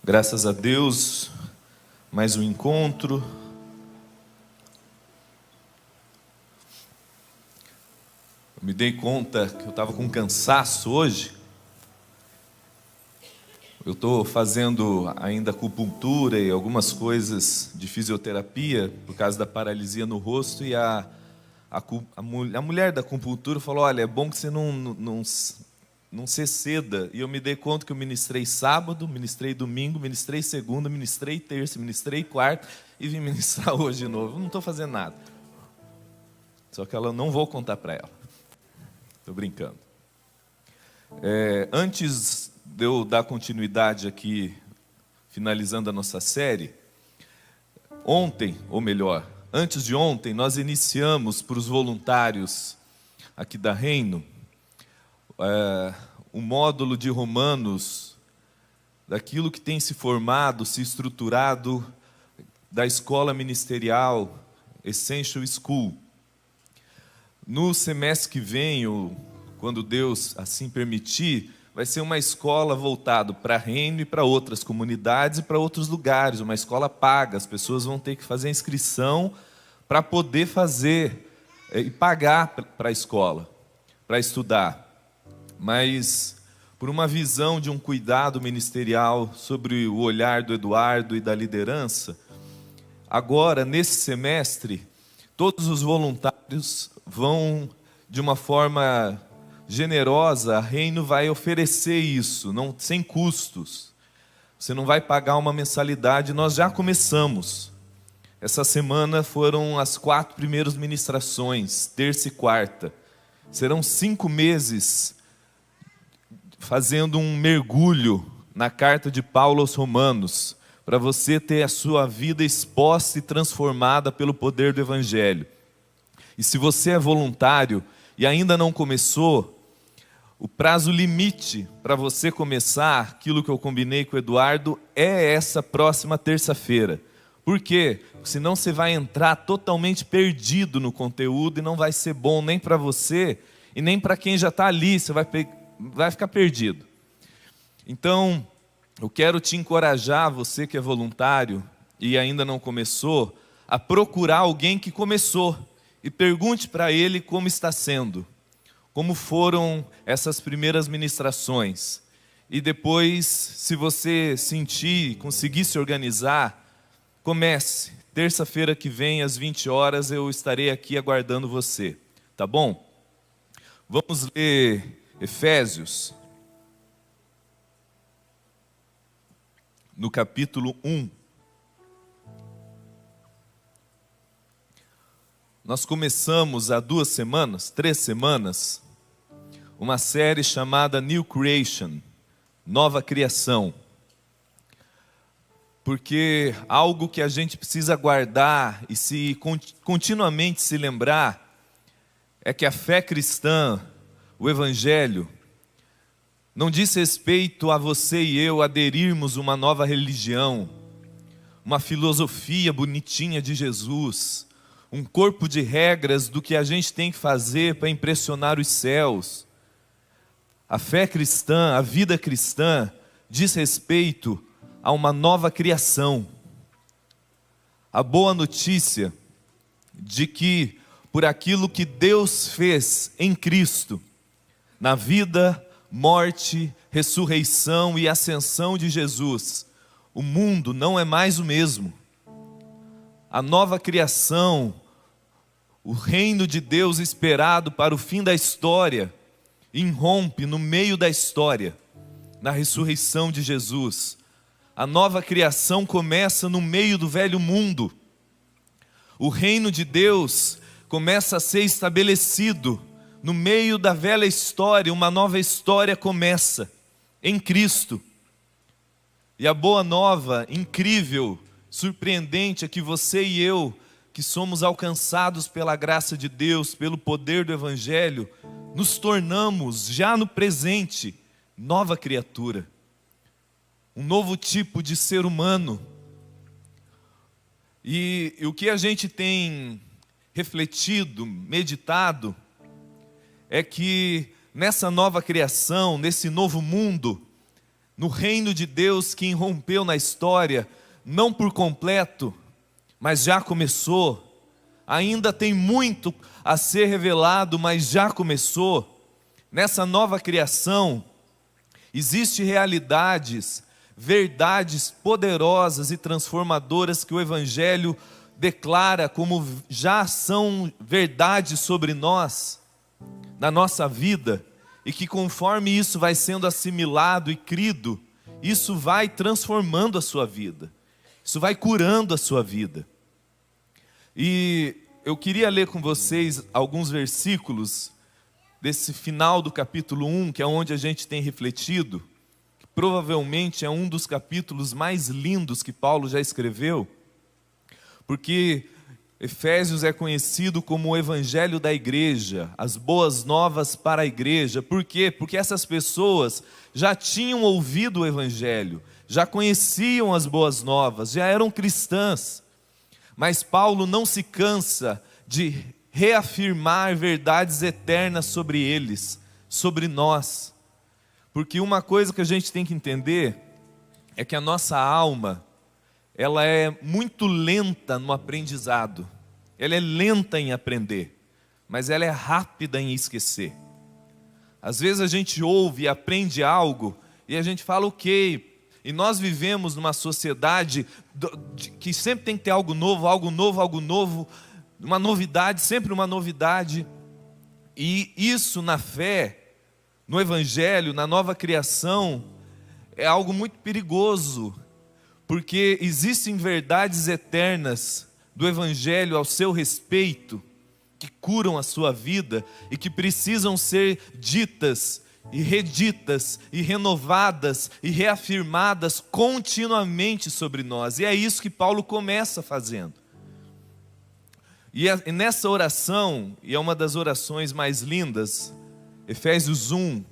Graças a Deus, mais um encontro. Eu me dei conta que eu estava com cansaço hoje. Eu estou fazendo ainda acupuntura e algumas coisas de fisioterapia por causa da paralisia no rosto, e a mulher da acupuntura falou: olha, é bom que você não se exceda. E eu me dei conta que eu ministrei sábado, ministrei domingo, ministrei segunda, ministrei terça, ministrei quarta e vim ministrar hoje de novo. Eu não estou fazendo nada. Só que eu não vou contar para ela. Estou brincando. Antes de eu dar continuidade aqui, finalizando a nossa série, ontem, ou melhor, antes de ontem, nós iniciamos para os voluntários aqui da Reino, o módulo de Romanos, daquilo que tem se formado, se estruturado, da escola ministerial, Essential School. No semestre que vem, ou quando Deus assim permitir, vai ser uma escola voltada para Reino e para outras comunidades e para outros lugares, uma escola paga. As pessoas vão ter que fazer a inscrição para poder fazer e pagar para a escola, para estudar. Mas por uma visão de um cuidado ministerial sobre o olhar do Eduardo e da liderança, agora, nesse semestre, todos os voluntários vão, de uma forma generosa, a Reino vai oferecer isso, sem custos. Você não vai pagar uma mensalidade, nós já começamos. Essa semana foram as 4 primeiras ministrações, terça e quarta. Serão 5 meses fazendo um mergulho na carta de Paulo aos Romanos, para você ter a sua vida exposta e transformada pelo poder do Evangelho. E se você é voluntário e ainda não começou, o prazo limite para você começar aquilo que eu combinei com o Eduardo é essa próxima terça-feira. Por quê? Porque senão você vai entrar totalmente perdido no conteúdo e não vai ser bom nem para você e nem para quem já está ali, você vai ficar perdido. Então, eu quero te encorajar, você que é voluntário e ainda não começou, a procurar alguém que começou e pergunte para ele como está sendo. Como foram essas primeiras ministrações. E depois, se você sentir, conseguir se organizar, comece. Terça-feira que vem, às 20 horas, eu estarei aqui aguardando você. Tá bom? Vamos ler Efésios, no capítulo 1. Nós começamos há 3 semanas, uma série chamada New Creation, Nova Criação. Porque algo que a gente precisa guardar e continuamente se lembrar é que a fé cristã, o Evangelho, não diz respeito a você e eu aderirmos uma nova religião, uma filosofia bonitinha de Jesus, um corpo de regras do que a gente tem que fazer para impressionar os céus. A fé cristã, a vida cristã, diz respeito a uma nova criação. A boa notícia de que, por aquilo que Deus fez em Cristo, na vida, morte, ressurreição e ascensão de Jesus, o mundo não é mais o mesmo. A nova criação, o reino de Deus esperado para o fim da história, irrompe no meio da história, na ressurreição de Jesus. A nova criação começa no meio do velho mundo. O reino de Deus começa a ser estabelecido no meio da velha história. Uma nova história começa em Cristo. E a boa nova, incrível, surpreendente, é que você e eu, que somos alcançados pela graça de Deus, pelo poder do Evangelho, nos tornamos, já no presente, nova criatura. Um novo tipo de ser humano. E o que a gente tem refletido, meditado, é que nessa nova criação, nesse novo mundo, no reino de Deus que irrompeu na história, não por completo, mas já começou. Ainda tem muito a ser revelado, mas já começou. Nessa nova criação, existem realidades, verdades poderosas e transformadoras que o Evangelho declara como já são verdades sobre nós, na nossa vida, e que conforme isso vai sendo assimilado e crido, isso vai transformando a sua vida, isso vai curando a sua vida. E eu queria ler com vocês alguns versículos desse final do capítulo 1, que é onde a gente tem refletido, que provavelmente é um dos capítulos mais lindos que Paulo já escreveu, porque Efésios é conhecido como o evangelho da igreja, as boas novas para a igreja. Por quê? Porque essas pessoas já tinham ouvido o evangelho, já conheciam as boas novas, já eram cristãs. Mas Paulo não se cansa de reafirmar verdades eternas sobre eles, sobre nós. Porque uma coisa que a gente tem que entender é que a nossa alma, ela é muito lenta no aprendizado. Ela é lenta em aprender, mas ela é rápida em esquecer. Às vezes a gente ouve e aprende algo e a gente fala ok. E nós vivemos numa sociedade que sempre tem que ter algo novo, algo novo, algo novo, uma novidade, sempre uma novidade. E isso na fé, no Evangelho, na nova criação, é algo muito perigoso. Porque existem verdades eternas do Evangelho ao seu respeito, que curam a sua vida e que precisam ser ditas e reditas e renovadas e reafirmadas continuamente sobre nós. E é isso que Paulo começa fazendo. E nessa oração, e é uma das orações mais lindas, Efésios 1,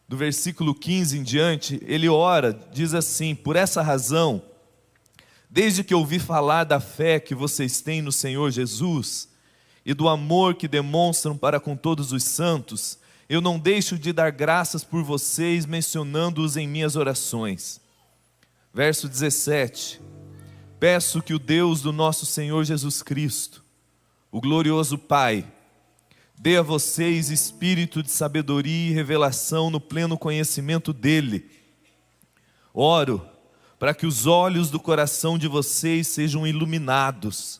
do versículo 15 em diante, ele ora, diz assim: por essa razão, desde que ouvi falar da fé que vocês têm no Senhor Jesus e do amor que demonstram para com todos os santos, eu não deixo de dar graças por vocês, mencionando-os em minhas orações. Verso 17: peço que o Deus do nosso Senhor Jesus Cristo, o glorioso Pai, dê a vocês espírito de sabedoria e revelação no pleno conhecimento dEle. Oro para que os olhos do coração de vocês sejam iluminados,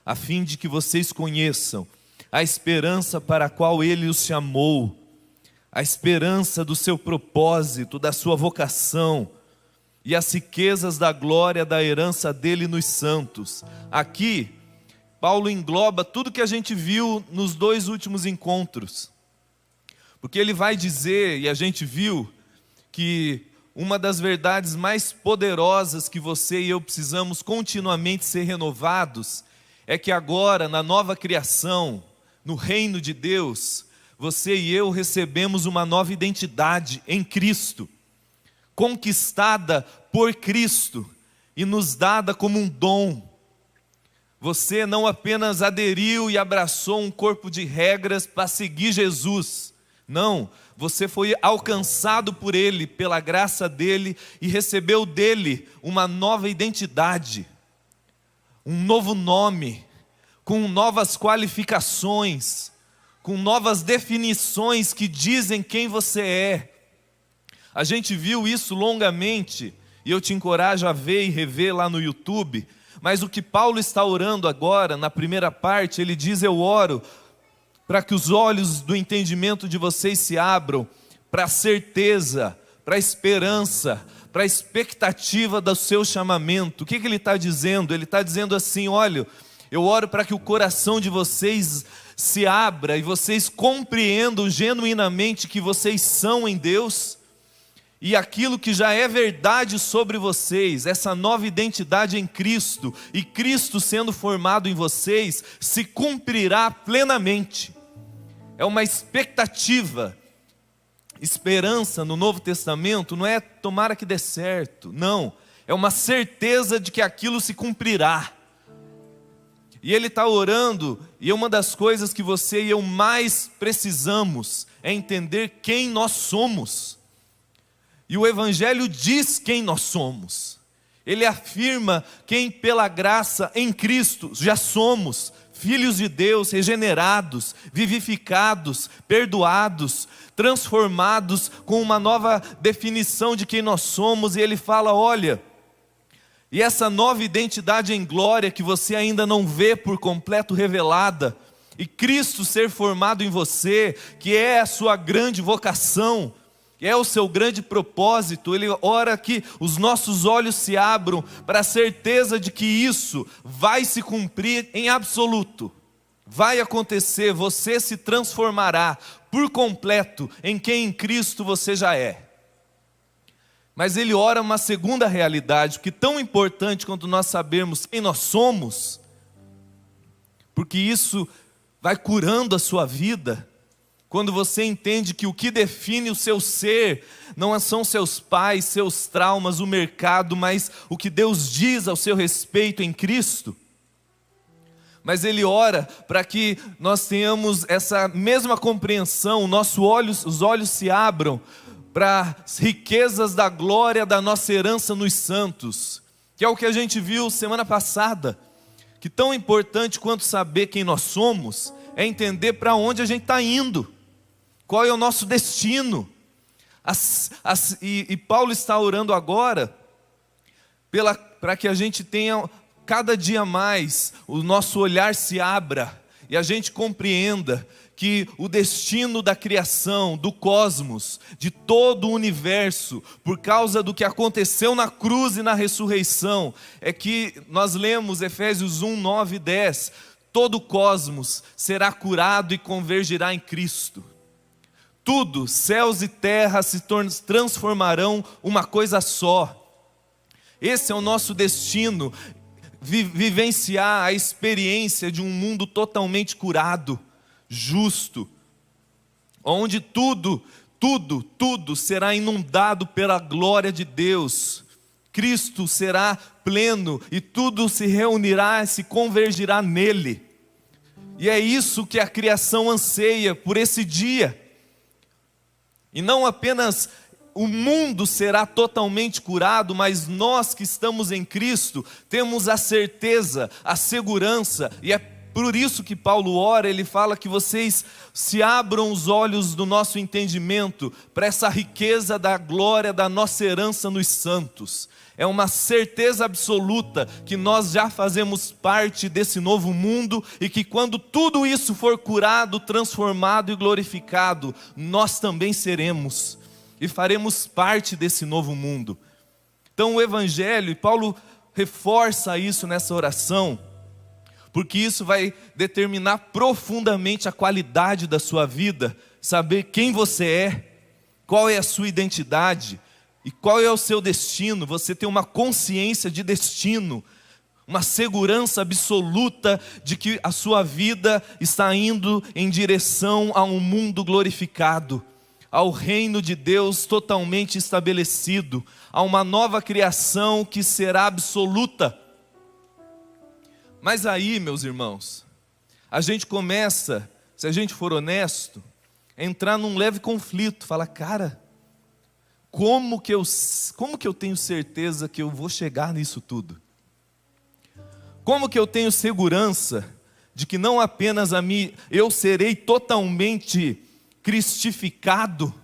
a fim de que vocês conheçam a esperança para a qual Ele os chamou, a esperança do seu propósito, da sua vocação, e as riquezas da glória da herança dEle nos santos. Aqui, Paulo engloba tudo que a gente viu nos dois últimos encontros. Porque ele vai dizer, e a gente viu, que uma das verdades mais poderosas que você e eu precisamos continuamente ser renovados, é que agora, na nova criação, no reino de Deus, você e eu recebemos uma nova identidade em Cristo, conquistada por Cristo e nos dada como um dom. Você não apenas aderiu e abraçou um corpo de regras para seguir Jesus. Não, você foi alcançado por Ele, pela graça dEle, e recebeu dEle uma nova identidade, um novo nome, com novas qualificações, com novas definições que dizem quem você é. A gente viu isso longamente, e eu te encorajo a ver e rever lá no YouTube. Mas o que Paulo está orando agora, na primeira parte, ele diz: eu oro para que os olhos do entendimento de vocês se abram para a certeza, para a esperança, para a expectativa do seu chamamento. O que ele está dizendo? Ele está dizendo assim: olha, eu oro para que o coração de vocês se abra e vocês compreendam genuinamente que vocês são em Deus, e aquilo que já é verdade sobre vocês, essa nova identidade em Cristo, e Cristo sendo formado em vocês, se cumprirá plenamente. É uma expectativa. Esperança no Novo Testamento não é tomara que dê certo, não, é uma certeza de que aquilo se cumprirá. E ele está orando, e uma das coisas que você e eu mais precisamos é entender quem nós somos. E o Evangelho diz quem nós somos. Ele afirma quem pela graça em Cristo já somos. Filhos de Deus, regenerados, vivificados, perdoados, transformados com uma nova definição de quem nós somos. E ele fala, olha, e essa nova identidade em glória que você ainda não vê por completo revelada, e Cristo ser formado em você, que é a sua grande vocação, é o seu grande propósito. Ele ora que os nossos olhos se abram para a certeza de que isso vai se cumprir em absoluto. Vai acontecer, você se transformará por completo em quem em Cristo você já é. Mas ele ora uma segunda realidade, que é tão importante quanto nós sabermos quem nós somos, porque isso vai curando a sua vida. Quando você entende que o que define o seu ser não são seus pais, seus traumas, o mercado, mas o que Deus diz ao seu respeito em Cristo. Mas ele ora para que nós tenhamos essa mesma compreensão, os olhos se abram para as riquezas da glória da nossa herança nos santos, que é o que a gente viu semana passada, que tão importante quanto saber quem nós somos, é entender para onde a gente está indo. Qual é o nosso destino? E Paulo está orando agora para que a gente tenha cada dia mais, o nosso olhar se abra e a gente compreenda que o destino da criação, do cosmos, de todo o universo, por causa do que aconteceu na cruz e na ressurreição, é que nós lemos Efésios 1, 9 e 10, todo o cosmos será curado e convergirá em Cristo. Tudo, céus e terra se transformarão uma coisa só. Esse é o nosso destino, vivenciar a experiência de um mundo totalmente curado, justo, onde tudo será inundado pela glória de Deus. Cristo será pleno e tudo se reunirá e se convergirá nele. E é isso que a criação anseia por esse dia. E não apenas o mundo será totalmente curado, mas nós que estamos em Cristo temos a certeza, a segurança, e é por isso que Paulo ora, ele fala que vocês se abram os olhos do nosso entendimento para essa riqueza da glória da nossa herança nos santos. É uma certeza absoluta que nós já fazemos parte desse novo mundo e que quando tudo isso for curado, transformado e glorificado, nós também seremos e faremos parte desse novo mundo. Então o Evangelho, e Paulo reforça isso nessa oração, porque isso vai determinar profundamente a qualidade da sua vida, saber quem você é, qual é a sua identidade, e qual é o seu destino. Você tem uma consciência de destino, uma segurança absoluta de que a sua vida está indo em direção a um mundo glorificado, ao reino de Deus totalmente estabelecido, a uma nova criação que será absoluta. Mas aí, meus irmãos, a gente começa, se a gente for honesto, a entrar num leve conflito, fala, cara, como que eu tenho certeza que eu vou chegar nisso tudo? Como que eu tenho segurança de que não apenas eu serei totalmente cristificado,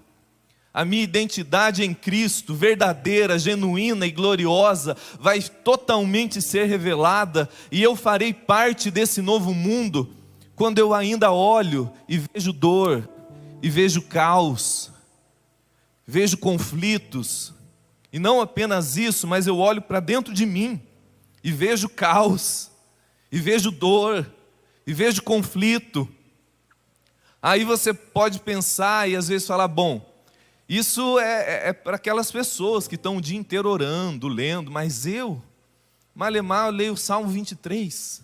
a minha identidade em Cristo, verdadeira, genuína e gloriosa, vai totalmente ser revelada, e eu farei parte desse novo mundo, quando eu ainda olho e vejo dor, e vejo caos, vejo conflitos, e não apenas isso, mas eu olho para dentro de mim, e vejo caos, e vejo dor, e vejo conflito. Aí você pode pensar e às vezes falar, bom, isso é para aquelas pessoas que estão o dia inteiro orando, lendo, mas Malemar, eu leio o Salmo 23.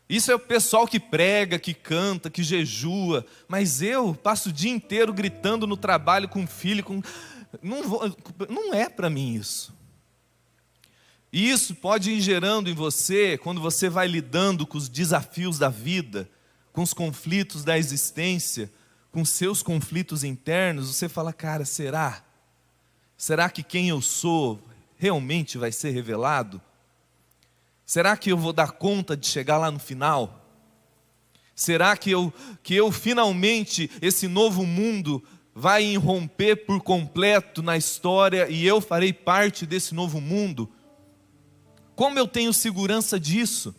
Isso é o pessoal que prega, que canta, que jejua, mas eu passo o dia inteiro gritando no trabalho com o filho, não é para mim isso. E isso pode ir gerando em você, quando você vai lidando com os desafios da vida, com os conflitos da existência, com seus conflitos internos, você fala, cara, será? Será que quem eu sou realmente vai ser revelado? Será que eu vou dar conta de chegar lá no final? Será que eu finalmente, esse novo mundo vai irromper por completo na história e eu farei parte desse novo mundo? Como eu tenho segurança disso?